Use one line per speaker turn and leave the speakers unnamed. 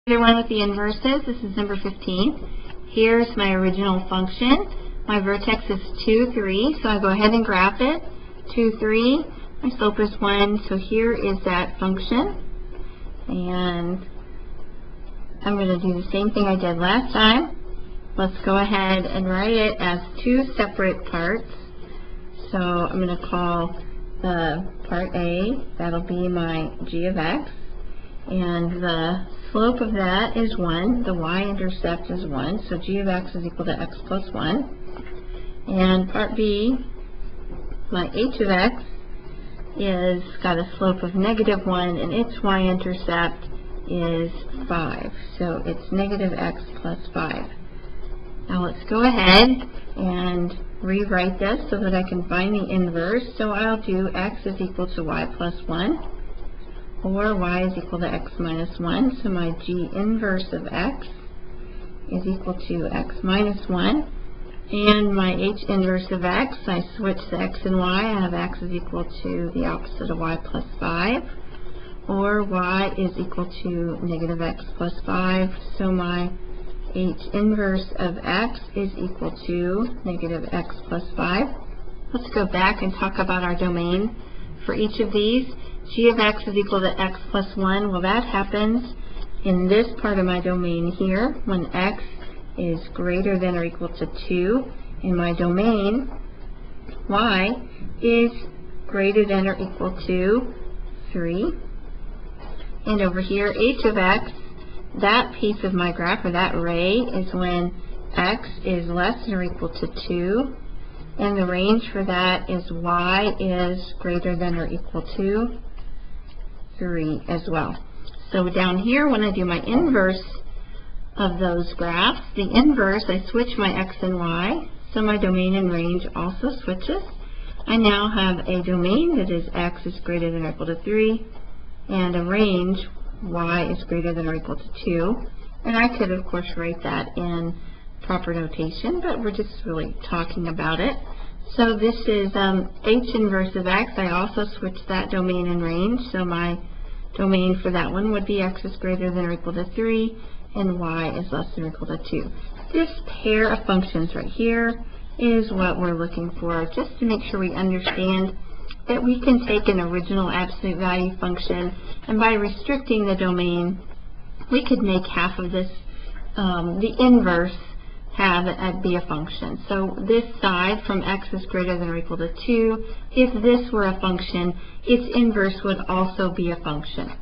Everyone with the inverses, this is number 15. Here's my original function. My vertex is 2, 3, so I go ahead and graph it. 2, 3, my slope is 1, so here is that function. And I'm going to do the same thing I did last time. Let's go ahead and write it as two separate parts. So I'm going to call the part A, that'll be my g of x. And the slope of that is 1. The y-intercept is 1. So g of x is equal to x plus 1. And part B, my h of x, is got a slope of negative 1, and its y-intercept is 5. So it's negative x plus 5. Now let's go ahead and rewrite this so that I can find the inverse. So I'll do x is equal to y plus 1. Or y is equal to x minus 1. So my g inverse of x is equal to x minus 1. And my h inverse of x, I switch the x and y. I have x is equal to the opposite of y plus 5. Or y is equal to negative x plus 5. So my h inverse of x is equal to negative x plus 5. Let's go back and talk about our domain for each of these. G of x is equal to x plus 1. Well, that happens in this part of my domain here when x is greater than or equal to 2. In my domain, y is greater than or equal to 3. And over here, h of x, that piece of my graph, or that ray, is when x is less than or equal to 2. And the range for that is y is greater than or equal to 3 as well. So down here, when I do my inverse of those graphs, the inverse, I switch my x and y, so my domain and range also switches. I now have a domain that is x is greater than or equal to 3, and a range y is greater than or equal to 2. And I could, of course, write that in proper notation, but we're just really talking about it. So this is h inverse of x. I also switch that domain and range. So my domain for that one would be x is greater than or equal to 3, and y is less than or equal to 2. This pair of functions right here is what we're looking for, just to make sure we understand that we can take an original absolute value function, and by restricting the domain, we could make half of this, the inverse, have it be a function. So this side from x is greater than or equal to 2, if this were a function, its inverse would also be a function.